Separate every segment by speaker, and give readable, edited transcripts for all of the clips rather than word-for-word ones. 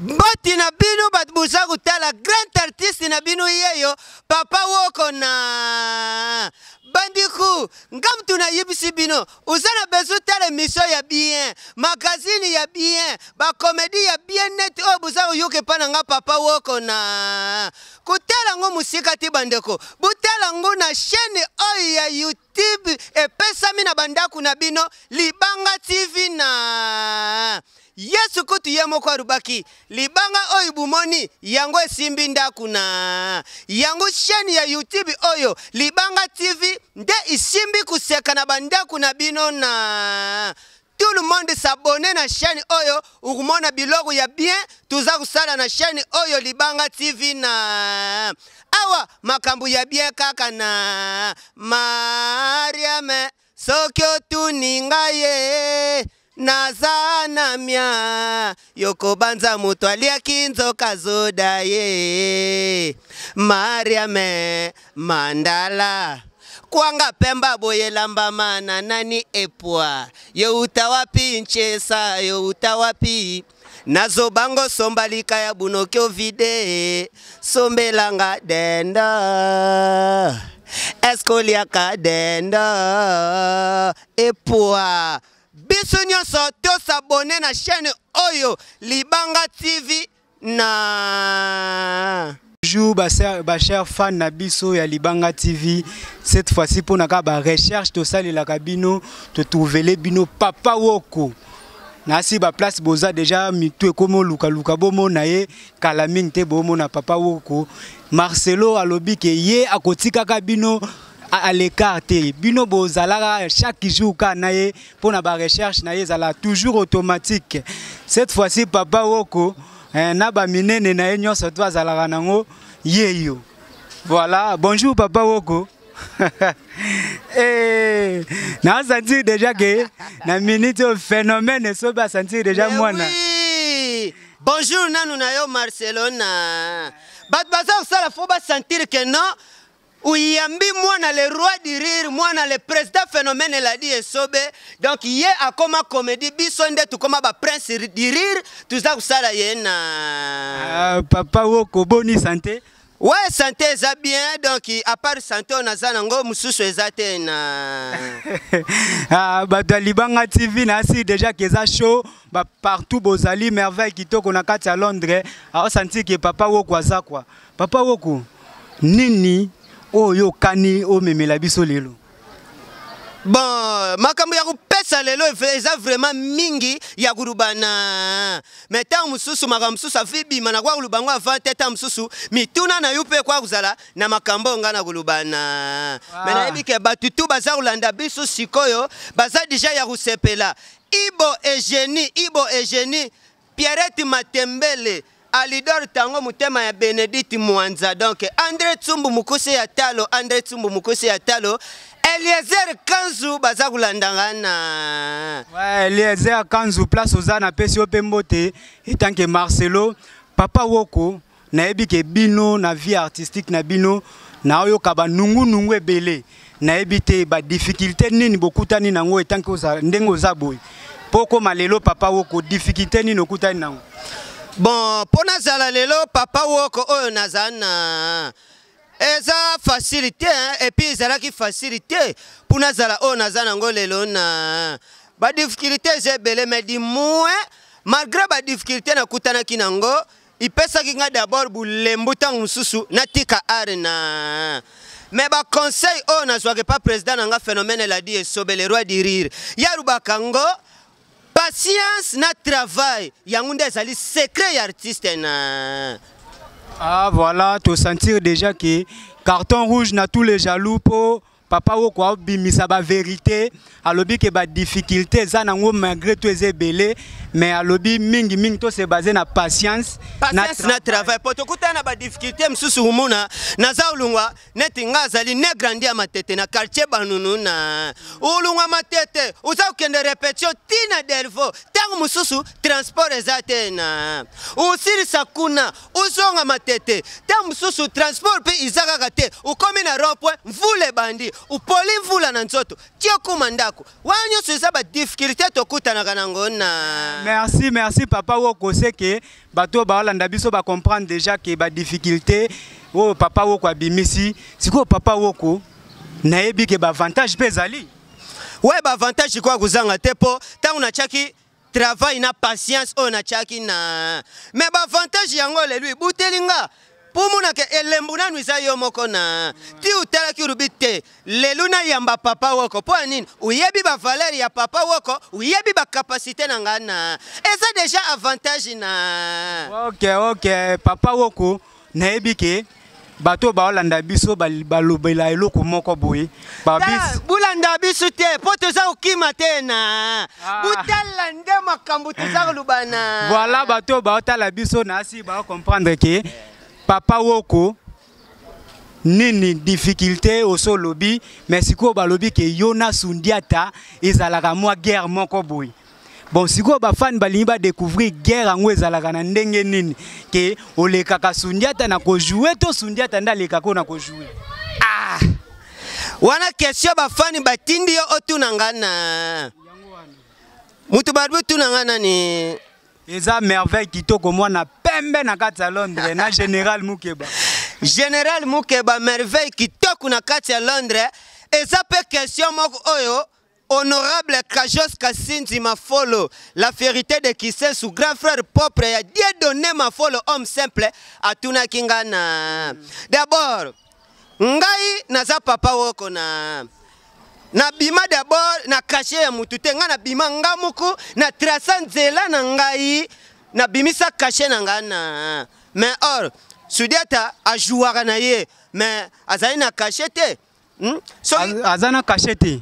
Speaker 1: Bati na binu bat busa kutala grand artiste na binu yeyo Papa Woko na Bandiku ngam tuna yibisi bino usana besu tele miso ya bien magazine ya bien ba comédie ya bien net o busa yuke pana nga Papa Woko na kutela ngo musika ti bandeko butela ngo na chaîne oyo ya YouTube e pesa mina bandaku na bino Libanga TV na Yesu kutu yemo kwa rubaki Libanga oyo bumoni yango esimbi ndaku na yango chaîne ya YouTube oyo Libanga TV nde isimbi kuseka na bandaku na bino na tout le monde s'abonne na chaîne oyo ukumona bilogo ya bien tuza kusala na chaîne oyo Libanga TV na awa makambu ya bien kaka na Mariame sokyo tuningaye Nazana mia yoko banza mutu alia kinzo kazoda ye Mariame Mandala Kwanga pemba boye lamba mana nani epwa yo utawapi nchesa yo utawapi Nazo bango sombalika ya bunokyo vide sombelanga denda Eskolia ka denda epwa Biso nyonso to s'abonner na chaîne oyo Libanga TV na
Speaker 2: Bonjour chers fans na biso ya Libanga TV. Cette fois-ci pour naka ba recherche to sali la kabino to trouver les bino Papa Woko. Nasi ba place boza déjà mitu komo luka bomo na ye kalaming te bomo na Papa Woko. Marcelo alobi ke ye akotika kabino à l'écart bino bozala chaque jour kanaye pour na ba recherche na yezala toujours automatique. Cette fois-ci Papa Woko na ba minene na nyonso to azala nango yeyo. Voilà, bonjour Papa Woko. Eh na sentir déjà que na minute phénomène so ba sentir déjà mwana.
Speaker 1: Oui. Bonjour nanu na yo Marcelo na bat baza sala faut ba sentir que non Uyambi mwana le roi du rire, mwana le président phénomène l'a dit et sobe. Donc yé a comme comédie bisonde tout comme ba prince du rire, tout ça kusala yena.
Speaker 2: Papa Woko boni santé.
Speaker 1: Ouais, santé ça bien donc à part santé on a zanango mususu ezate na.
Speaker 2: Bato Libanga TV na si déjà que ça show ba partout bozali merveille kitoko na kati à Londres. A senti que Papa Woko aza quoi. Papa Woko nini Oh yo kani o memela biso lelo.
Speaker 1: Bon, makambo ya kupesa lelo eza vraiment mingi ya kurubana. Meta mususu makambo mususu afibi mana kwa kulubango avant teta mususu mituna na yupe kwa kuzala na makambo ngana kulubana. Mena ebike batutu baza kulanda biso sikoyo baza deja ya kusepela. Ibo Eugenie Pierrette Matembele Alidor tango mutema ya Benedict Mwanza donc André Tsumbu mukose ya talo Eliezer Kanzu baza kulandangana.
Speaker 2: Ouais, Eliezer Kanzu place ozana pesi opembote etant que Marcelo Papa Woko na ebike bino na vie artistique na bino na oyo kaba nungu ebele na ebite ba difficulté nini bokutani nango etant que oza ndengo zaboy poko malelo Papa Woko difficulté nini okutani nango.
Speaker 1: Bon, pour nazala lelo Papa Woko oyo nazana eza facilité et puis ezala ki facilité pour nazala oyo nazana ngo lelo na ba difficulté zebele mais di moins malgré ba difficulté na kutana kinango ipesa ki nga d'abord bulembu tangu mususu na tika arena. Mais ba conseil oyo nazwake pas président nga phénomène la dit sobe le roi du rire yaruba kango patience na travail yangunde ezali secret ya artiste na.
Speaker 2: Ah voilà, tu sentir déjà que carton rouge na tous les jaloux pour Papa Woko bimisa ba vérité alobi que ba difficulté za nango malgré tout ezebele mais alobi mingi to se basé na patience
Speaker 1: na travail poto kutana ba difficulté msusu humuna na za ulungwa neti ngazali ne grandia matete na quartier banunu na ulungwa matete uza ukende répétition tina delvo tangu msusu transport ezate na usiri sakuna uzonga matete tangu msusu transport pe izaka kate ukomi na rond-point mvule bandi upoli mvula na nzoto tio kuma ndako wanyo seza ba difficulté tokutanaka nango na.
Speaker 2: Merci papa woko c'est que bato ba olanda biso ba comprendre déjà que ba difficulté o papa woko abimisi siko papa woko nayebi ke ba avantage pezali.
Speaker 1: Ouais ba avantage kwa kuzanga tepo tangu na chaki travail na patience on a chaki na mais ba avantage yango le lui butelinga pour mona ke elembu na nuisa yo moko na ti utala ki rubite le luna yamba papa woko po nini uyebi ba valeur ya papa woko uyebi ba capacité na ngana eza déjà avantage na.
Speaker 2: OK papa woko nayebi ke bato ba olanda biso balobela eloko moko boye babis
Speaker 1: bulanda biso te po toza okima te na butala nde makambo toza kolubana.
Speaker 2: Voilà bato ba otala biso na si ba comprendre que papa woko nini difficulté au so lobby mais siko ba lobby ke Yona Sundiata ezalaka mwa guerre moko boye. Bon, si vous avez ba découvrir guerre en ezalaka na ndenge nini ke olekaka Sundiata na ko jouer to Sundiata nda lekako na ko jouer.
Speaker 1: Ah. Wana question ba fan ba tindi yo otunangana. Mutu barbu tunangana ni
Speaker 2: eza merveille kitoko mwana pembe na kati ya Londres na Général Mukeba.
Speaker 1: Général Mukeba merveille kitoko na kati ya Londres eza pe question moko oyo Honorable Kajos Kassinzi Mafolo, la vérité de Kissé sous grand frère propre et Dieu donné Mafolo, homme simple, à Tuna Kingana. D'abord, Ngai naza papa woko na bima d'abord na caché ya mutute nga na bima ngamuku na trasan zela na ngai na bimisa caché na ngana. Mais or, Sundiata a joué na ye, mais azali na caché te.
Speaker 2: So azana caché te.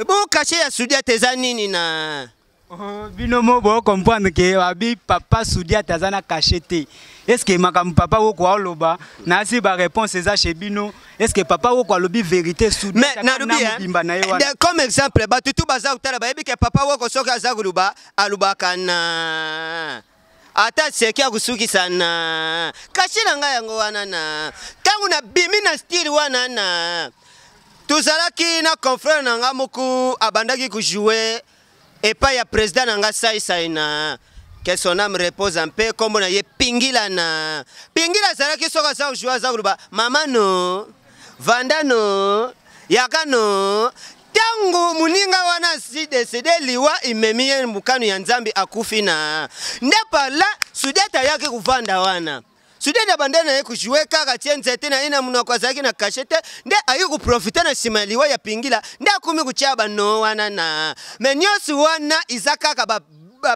Speaker 1: Bon caché ya Sundiata eza nini na
Speaker 2: binomo bo comprendre que abi papa Sundiata azana caché te. Est-ce que makam papa woko aloba na si ba réponse eza chez bino est-ce que papa woko alobi vérité Sundiata
Speaker 1: na bimba na ye wana comme exemple ba tutu baza utala ba yebi ke papa woko soka aza kuluba aluba kana ata seki akusuki sana caché na ngai yango wana na tangu na bimi na style wana na tuzalaki na confrère nanga muku abandaki ku jouer et pas ya président nanga sai na que son âme repose en paix comme na ye pingila zalaki soka sa jouer za kuba mama no vanda no yaka no tangu muninga wana si décédé liwa imemie mukanu ya Nzambi akufi na ndepa la Sundiata yake kuvanda wana Sundiata bandana ye kujouer kaka tienzete na ina muna kwa zaki na kashete nde ayu kuprofita na sima liwa ya pingila nde akumi kuchaba no wana na menyosu wana izaka kaba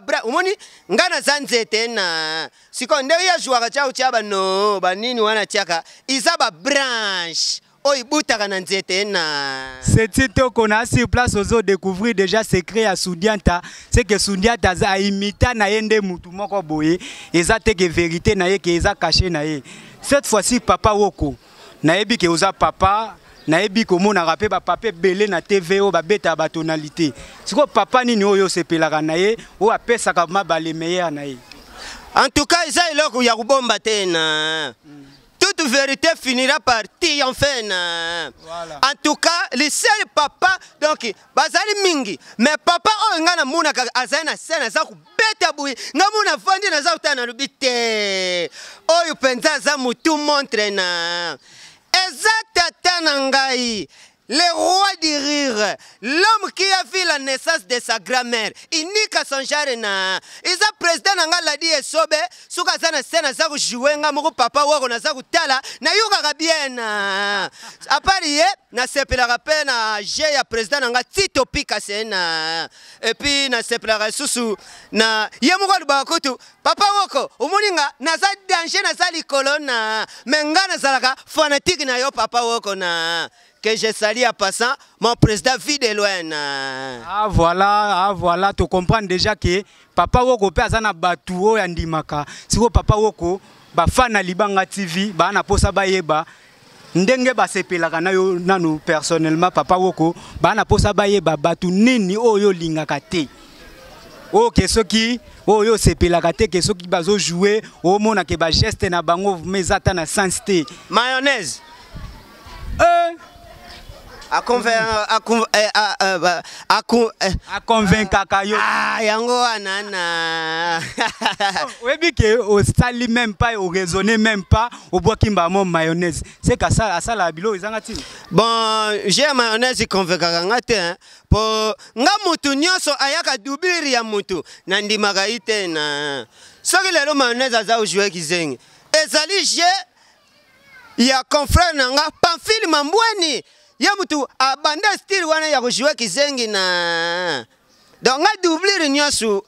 Speaker 1: bra umoni ngana zanzete na siko nde ya jouer cha uchaba no banini wana chaka izaba branche oyi butaka na nzete na
Speaker 2: c'est titre qu'on a sur place aux découvrir déjà secret à Sundiata c'est que Sundiata a imité na yende mutu moko boye eza te que vérité na ye que eza caché na ye cette fois-ci papa woko na yebi que oza papa na yebi ko mona rapé ba papa belé na TV o ba beta ba tonalité siko papa nini oyo sepelaka na ye o apesaka ma les meilleurs na ye
Speaker 1: en tout cas eza eloko ya kubomba tena toute vérité finira par triompher. Voilà. En tout cas, les seuls papa, donc, bazali mingi. Mais papa, oh, ngana muna azana sena za kubeta bui. Ngamuna fandi na za utana lubite. Oh, yupenza za mutu montre na. Ezata ngai. Le roi du rire, l'homme qui a vu la naissance de sa grand-mère, unique à son genre na. Isa président nanga la di esobe, suka sana sena za jouer nga moko papa wako na za kutala na yuka kabien na. Apari ye na sepela rappel na je ya président nanga Tito Pika sena. Et puis na sepela susu na ye moko luba kutu papa wako umuninga na za danger na za likolo na. Menga na zalaka fanatique na yo papa wako na. Que je salue à passant mon président vit de loin.
Speaker 2: Ah voilà, tu comprends déjà que papa woko pe azana batuo ya ndimaka. Siko papa woko ba fana Libanga TV ba na posa ba yeba ndenge ba sepelaka na yo nanu personnellement papa woko ba na posa ba yeba batu nini oyo lingaka te. O ke soki oyo sepelaka te ke soki bazo jouer o mona ke ba geste na bango mezata na sensité.
Speaker 1: Mayonnaise.
Speaker 2: convaincre yo.
Speaker 1: Ah, yango anana.
Speaker 2: Oui, que au sali même pas, au raisonner même pas, au bois kimba mon mayonnaise. C'est qu'à ça la bilo ils ont.
Speaker 1: Bon, j'ai mayonnaise convaincre ngate hein. Po nga mutu nyonso ayaka dubiri ya mutu nandi magaite na. Soki lelo mayonnaise aza ujue kizengi. Ezali je ya confrère nanga Pamphile Mambweni. Ya mutu abanda style wana ya kujue kizengi na. Donc nga doublure nyonso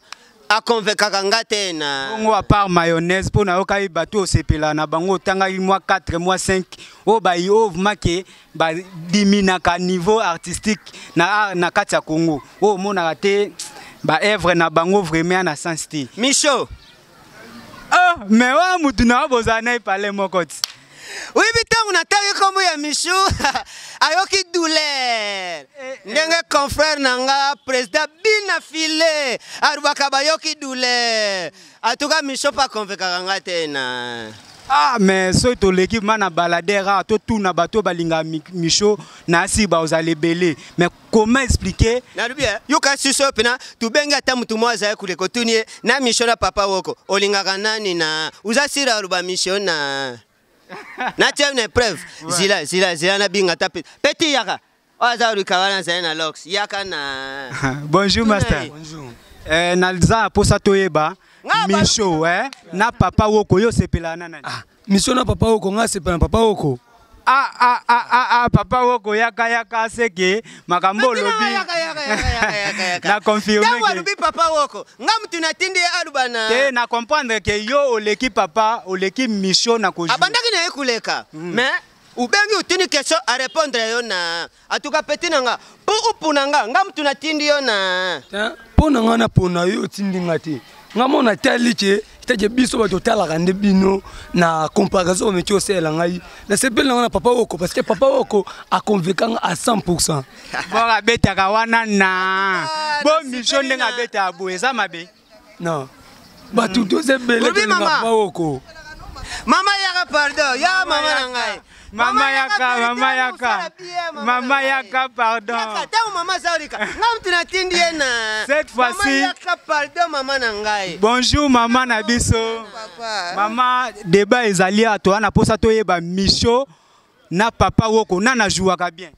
Speaker 1: a convaincre ngate na.
Speaker 2: On à part mayonnaise pour na yoka bateau sepela na bango tanga mois 4 mois 5 o ba yo maké ba diminaka niveau artistique na kati ya Congo. O mona raté ba œuvre na bango vraiment na sensité.
Speaker 1: Micho.
Speaker 2: Ah mais wa mutu na bozana parler mokoti.
Speaker 1: Oui, bitangu nataki kombo ya Michu ayoki douleur. Ndenge confrère nanga président Bina File arubaka bayoki douleur. Atuka Michu pa convaincre ngate na.
Speaker 2: Ah mais so to l'équipe mana baladera to tout na bato balinga Micho na si ba ozale belé. Mais comment expliquer?
Speaker 1: Na bien, yuka suso pena tu benga ta mutu mwaza ya kule kotunie na Micho na papa woko. Olinga kanani na uzasira aruba Micho na. Na tiens une preuve. Zila na binga tapé. Petit yaka. Oza rukawana zaina lox. Yaka na.
Speaker 2: Bonjour master.
Speaker 3: Bonjour.
Speaker 2: Nalza posa toyeba. Micho na papa woko yo sepela nana.
Speaker 3: Ah, Micho na papa woko nga sepela papa woko.
Speaker 2: Papa woko yaka seke makambo lobi. Na confirmer
Speaker 1: que. Tawa lobi papa woko. Ngam tunatindi alubana.
Speaker 2: Te na comprendre que yo oleki papa, oleki Micho na ko.
Speaker 1: Abandaki na ekuleka. Mais ubengi utini question à répondre yo na. Atuka petit nanga. Po upunanga ngam tunatindi yo na.
Speaker 3: Po nanga na pona yo tindi ngati. Ngamona taliche itaje biso ba totala kande bino na comparaison avec yo sela ngai na sepela na papa woko parce que papa woko a convaincu à 100%.
Speaker 2: Bora beta ka wana na bo Micho ndenga beta abo eza mabe.
Speaker 3: Non. Ba tout ze belé papa woko.
Speaker 1: Mama yaka pardon, ya mama ngai.
Speaker 2: Mama yaka pardon.
Speaker 1: Maman Zaurika.
Speaker 2: Cette fois-ci.
Speaker 1: Pardon maman nangai.
Speaker 2: Bonjour maman Nabiso. Maman débat ezali à toi na posa toyeba Micho na papa woko na jouaka bien.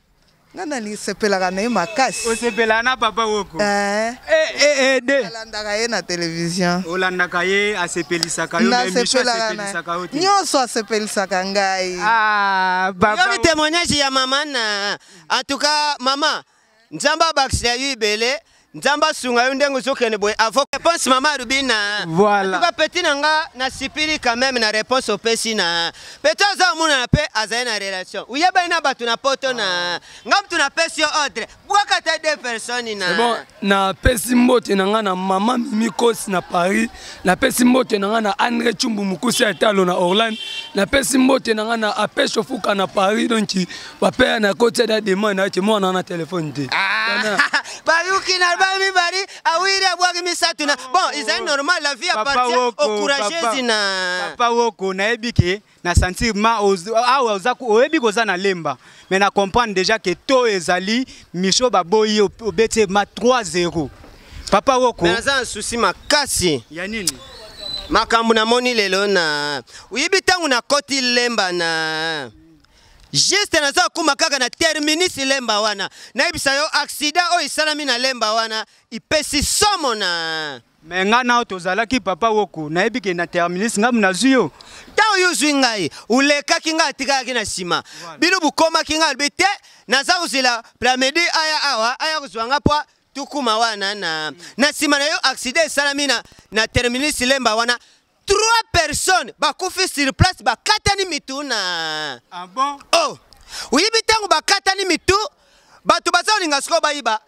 Speaker 4: Nana li sepela na makasi.
Speaker 2: O sepela na papa woko.
Speaker 4: De. Olandaka ye na télévision.
Speaker 2: Olandaka ye asepelisaka yo mais Micho asepelisaka oti.
Speaker 4: Nyonso asepelisaka ngai.
Speaker 2: Ah papa.
Speaker 1: Yo témoignage ya maman na. En tout cas maman, nzamba baksia yu belé. Nzamba sunga yundengo zokene boy avant réponse maman Rubina.
Speaker 2: Voilà.
Speaker 1: En tout cas petit nanga na sipiri quand même na réponse au pesi na. Peto za muna na pe azaye na relation. Uyeba ina batu na poto na. Ngam tu na pesi yo ordre. Bwaka ta deux personnes na.
Speaker 3: C'est bon, na pesi mbote nanga na maman Mimi Kos na Paris, na pesi mbote nanga na André Chumbu Mukusi atalo na Orlando, na pesi mbote nanga na Apesho Fuka na Paris donc ba père na côté da demande na moi na téléphone te.
Speaker 1: Bayuki na bami bari awiri abwaki misatu na. Bon, c'est normal la vie appartient aux courageux na.
Speaker 2: Papa woko na ebike na sentir ma oyebi koza na lemba. Mais na comprendre déjà que to ezali Micho baboyi obete ma 3-0. Papa woko.
Speaker 1: Mais ça un souci makasi.
Speaker 2: Ya nini?
Speaker 1: Makambu na moni lelo na. Uyibi tangu na koti lemba na. Juste na za kuma kaka na terminus lemba wana. Na ibisa yo accident o isalami na lemba wana. Ipesi somo na.
Speaker 2: Mais nga na tozalaki papa woko na ebike na terminus nga mna zuyo.
Speaker 1: Tao yo zwingai uleka kinga atika kina sima. Bilu bukoma kinga albite na za uzila plamedi aya kuzwanga po tukuma wana na sima na yo accident isalami na terminus lemba wana. 3 personnes bakufi sur place bakatani mitu na.
Speaker 2: Ah bon?
Speaker 1: Oh. Uyibi tangu bakatani mitu batu bazalinga siko bayiba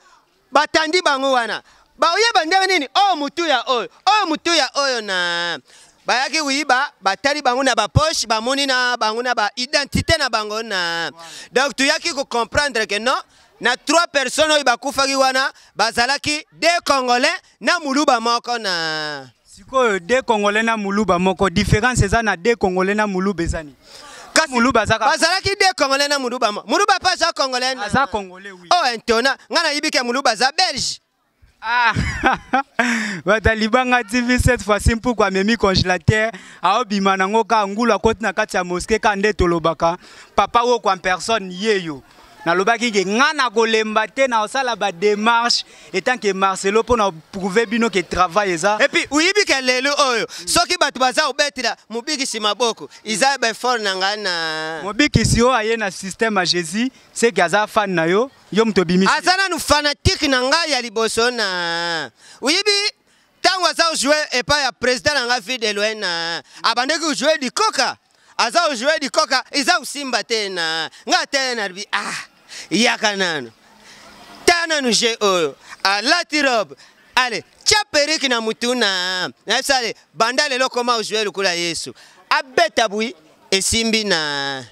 Speaker 1: batandi bango wana. Ba uyeba ndenge nini? Oh mutu ya oyo. Oh mutu ya oyo na. Bayaki uyiba batali bango na ba poche bamoni na bango na ba identité na bango na. Donc tu yaki ko comprendre que non na 3 personnes oyo bakufaki wana bazalaki 2 Congolais na muluba moko na.
Speaker 2: Siko 2 Congolais na muluba moko différence eza na 2 Congolais na muluba ezani. Muluba zaka.
Speaker 1: Bazalaki de Congolais na Muluba. Muluba pas za Congolais.
Speaker 2: Aza Congolais oui.
Speaker 1: Oh entona, ngana yibike Muluba za Belge.
Speaker 2: Ah, Libanga TV cette fois-ci pourquoi memi congélateur a obima nango ka ngula koti na kati ya mosquée ka nde tolobaka papa wo kwa personne yeyo na lobaki ke ngana kolemba te na osala ba démarche étant que Marcelo pour na prouver bino que travail ça
Speaker 1: et puis uyibike lelo oyo soki batu baza obetila mubiki si maboko iza be fort na ngana
Speaker 2: mobiki si o aye na système à Jésus c'est que aza fan na yo mto bimisi
Speaker 1: azana nu fanatique na nga ya liboso na uyibi tango aza jouer et pas ya président na nga vie de loin na abandeki jouer di coca aza jouer di coca iza usimba tena nga tena bi yaka nano tana nu je oyo alati robe allez tia periki na mutuna na sale bandale lokoma jouer lukula Yesu abeta bui esimbi na